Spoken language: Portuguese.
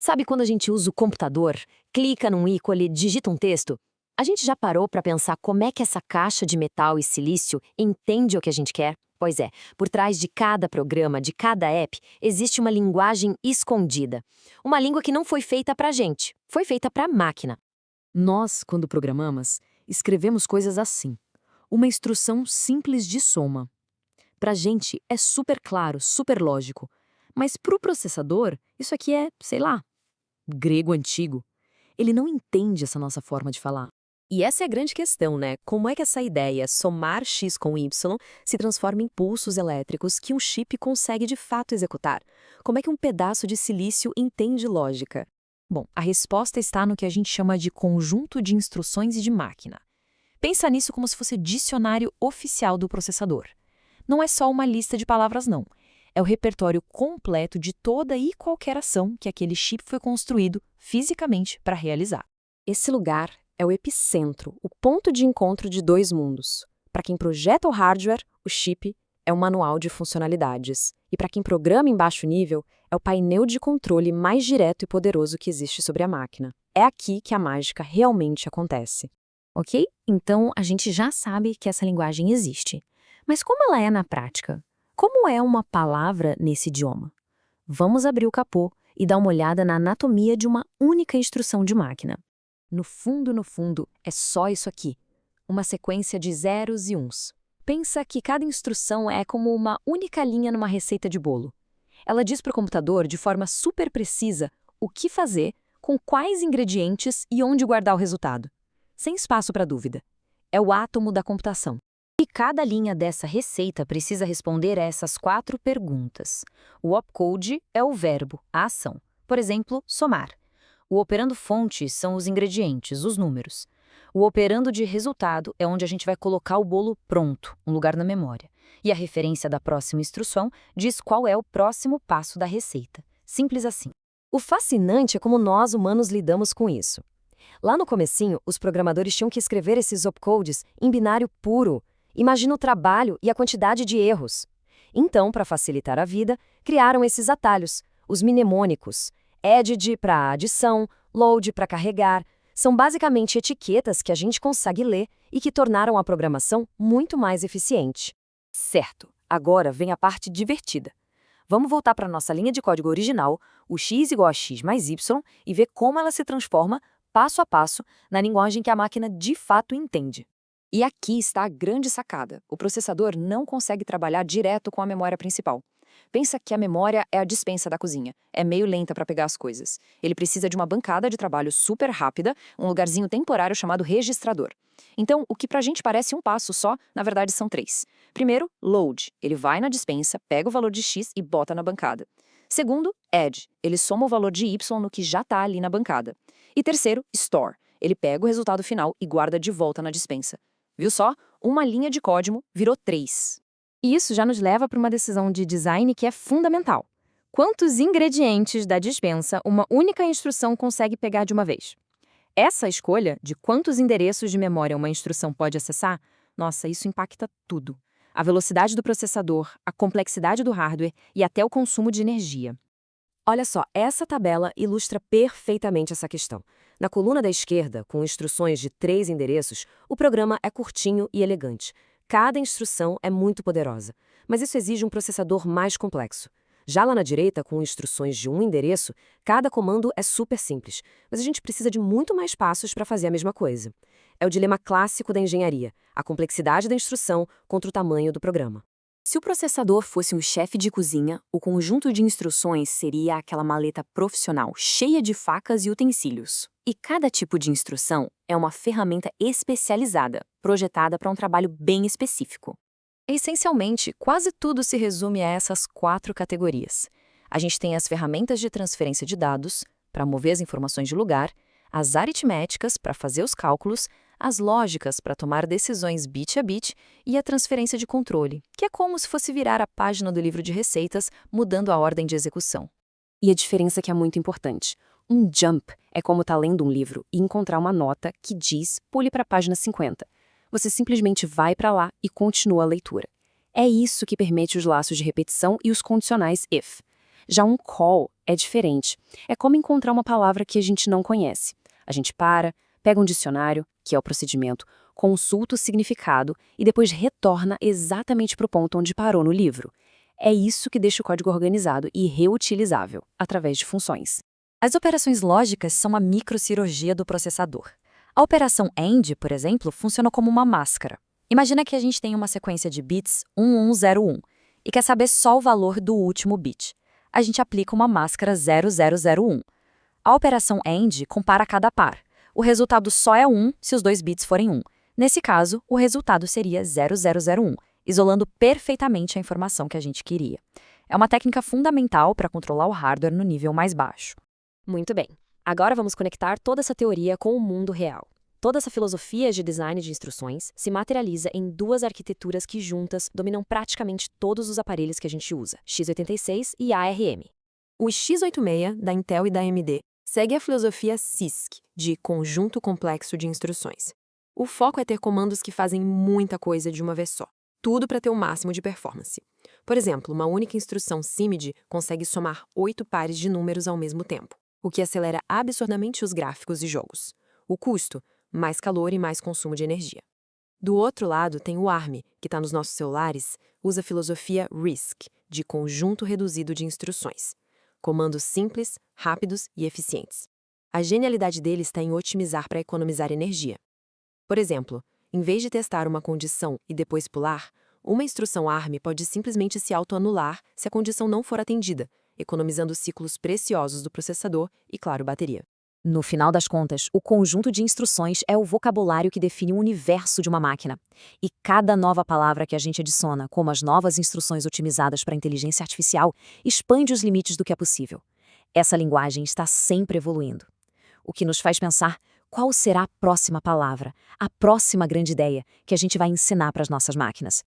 Sabe quando a gente usa o computador, clica num ícone, digita um texto? A gente já parou para pensar como é que essa caixa de metal e silício entende o que a gente quer? Pois é, por trás de cada programa, de cada app, existe uma linguagem escondida. Uma língua que não foi feita para a gente, foi feita para a máquina. Nós, quando programamos, escrevemos coisas assim. Uma instrução simples de soma. Pra gente é super claro, super lógico. Mas pro processador, isso aqui é, sei lá, grego antigo. Ele não entende essa nossa forma de falar. E essa é a grande questão, né? Como é que essa ideia, somar x com y, se transforma em pulsos elétricos que um chip consegue de fato executar? Como é que um pedaço de silício entende lógica? Bom, a resposta está no que a gente chama de conjunto de instruções de máquina. Pensa nisso como se fosse o dicionário oficial do processador. Não é só uma lista de palavras, não. É o repertório completo de toda e qualquer ação que aquele chip foi construído fisicamente para realizar. Esse lugar é o epicentro, o ponto de encontro de dois mundos. Para quem projeta o hardware, o chip é um manual de funcionalidades. E para quem programa em baixo nível, é o painel de controle mais direto e poderoso que existe sobre a máquina. É aqui que a mágica realmente acontece. Ok? Então, a gente já sabe que essa linguagem existe. Mas como ela é na prática? Como é uma palavra nesse idioma? Vamos abrir o capô e dar uma olhada na anatomia de uma única instrução de máquina. No fundo, é só isso aqui. Uma sequência de zeros e uns. Pensa que cada instrução é como uma única linha numa receita de bolo. Ela diz para o computador de forma super precisa o que fazer, com quais ingredientes e onde guardar o resultado. Sem espaço para dúvida. É o átomo da computação. E cada linha dessa receita precisa responder a essas 4 perguntas. O opcode é o verbo, a ação. Por exemplo, somar. O operando fonte são os ingredientes, os números. O operando de resultado é onde a gente vai colocar o bolo pronto, um lugar na memória. E a referência da próxima instrução diz qual é o próximo passo da receita. Simples assim. O fascinante é como nós humanos lidamos com isso. Lá no comecinho, os programadores tinham que escrever esses opcodes em binário puro. Imagina o trabalho e a quantidade de erros. Então, para facilitar a vida, criaram esses atalhos, os mnemônicos. Add para adição, load para carregar. São basicamente etiquetas que a gente consegue ler e que tornaram a programação muito mais eficiente. Certo, agora vem a parte divertida. Vamos voltar para a nossa linha de código original, o x igual a x mais y, e ver como ela se transforma, passo a passo, na linguagem que a máquina de fato entende. E aqui está a grande sacada. O processador não consegue trabalhar direto com a memória principal. Pensa que a memória é a despensa da cozinha. É meio lenta para pegar as coisas. Ele precisa de uma bancada de trabalho super rápida, um lugarzinho temporário chamado registrador. Então, o que pra gente parece um passo só, na verdade são 3. Primeiro, load. Ele vai na despensa, pega o valor de x e bota na bancada. Segundo, add. Ele soma o valor de y no que já está ali na bancada. E terceiro, store. Ele pega o resultado final e guarda de volta na despensa. Viu só? Uma linha de código virou 3. E isso já nos leva para uma decisão de design que é fundamental. Quantos ingredientes da despensa uma única instrução consegue pegar de uma vez? Essa escolha de quantos endereços de memória uma instrução pode acessar, nossa, isso impacta tudo. A velocidade do processador, a complexidade do hardware e até o consumo de energia. Olha só, essa tabela ilustra perfeitamente essa questão. Na coluna da esquerda, com instruções de 3 endereços, o programa é curtinho e elegante. Cada instrução é muito poderosa, mas isso exige um processador mais complexo. Já lá na direita, com instruções de um endereço, cada comando é super simples, mas a gente precisa de muito mais passos para fazer a mesma coisa. É o dilema clássico da engenharia, a complexidade da instrução contra o tamanho do programa. Se o processador fosse um chefe de cozinha, o conjunto de instruções seria aquela maleta profissional cheia de facas e utensílios. E cada tipo de instrução é uma ferramenta especializada, projetada para um trabalho bem específico. Essencialmente, quase tudo se resume a essas 4 categorias. A gente tem as ferramentas de transferência de dados, para mover as informações de lugar, as aritméticas, para fazer os cálculos, as lógicas para tomar decisões bit a bit e a transferência de controle, que é como se fosse virar a página do livro de receitas, mudando a ordem de execução. E a diferença que é muito importante. Um jump é como estar lendo um livro e encontrar uma nota que diz pule para a página 50. Você simplesmente vai para lá e continua a leitura. É isso que permite os laços de repetição e os condicionais if. Já um call é diferente. É como encontrar uma palavra que a gente não conhece. A gente para, pega um dicionário, que é o procedimento, consulta o significado e depois retorna exatamente para o ponto onde parou no livro. É isso que deixa o código organizado e reutilizável, através de funções. As operações lógicas são a microcirurgia do processador. A operação AND, por exemplo, funciona como uma máscara. Imagina que a gente tem uma sequência de bits 1101 e quer saber só o valor do último bit. A gente aplica uma máscara 0001. A operação AND compara cada par. O resultado só é 1 se os dois bits forem 1. Nesse caso, o resultado seria 0001, isolando perfeitamente a informação que a gente queria. É uma técnica fundamental para controlar o hardware no nível mais baixo. Muito bem. Agora vamos conectar toda essa teoria com o mundo real. Toda essa filosofia de design de instruções se materializa em duas arquiteturas que juntas dominam praticamente todos os aparelhos que a gente usa, x86 e ARM. O x86, da Intel e da AMD, segue a filosofia CISC, de Conjunto Complexo de Instruções. O foco é ter comandos que fazem muita coisa de uma vez só, tudo para ter o máximo de performance. Por exemplo, uma única instrução CIMD consegue somar 8 pares de números ao mesmo tempo, o que acelera absurdamente os gráficos e jogos. O custo? Mais calor e mais consumo de energia. Do outro lado, tem o ARM, que está nos nossos celulares, usa a filosofia RISC, de Conjunto Reduzido de Instruções. Comandos simples, rápidos e eficientes. A genialidade dele está em otimizar para economizar energia. Por exemplo, em vez de testar uma condição e depois pular, uma instrução ARM pode simplesmente se autoanular se a condição não for atendida, economizando ciclos preciosos do processador e, claro, bateria. No final das contas, o conjunto de instruções é o vocabulário que define o universo de uma máquina. E cada nova palavra que a gente adiciona, como as novas instruções otimizadas para a inteligência artificial, expande os limites do que é possível. Essa linguagem está sempre evoluindo. O que nos faz pensar qual será a próxima palavra, a próxima grande ideia que a gente vai ensinar para as nossas máquinas.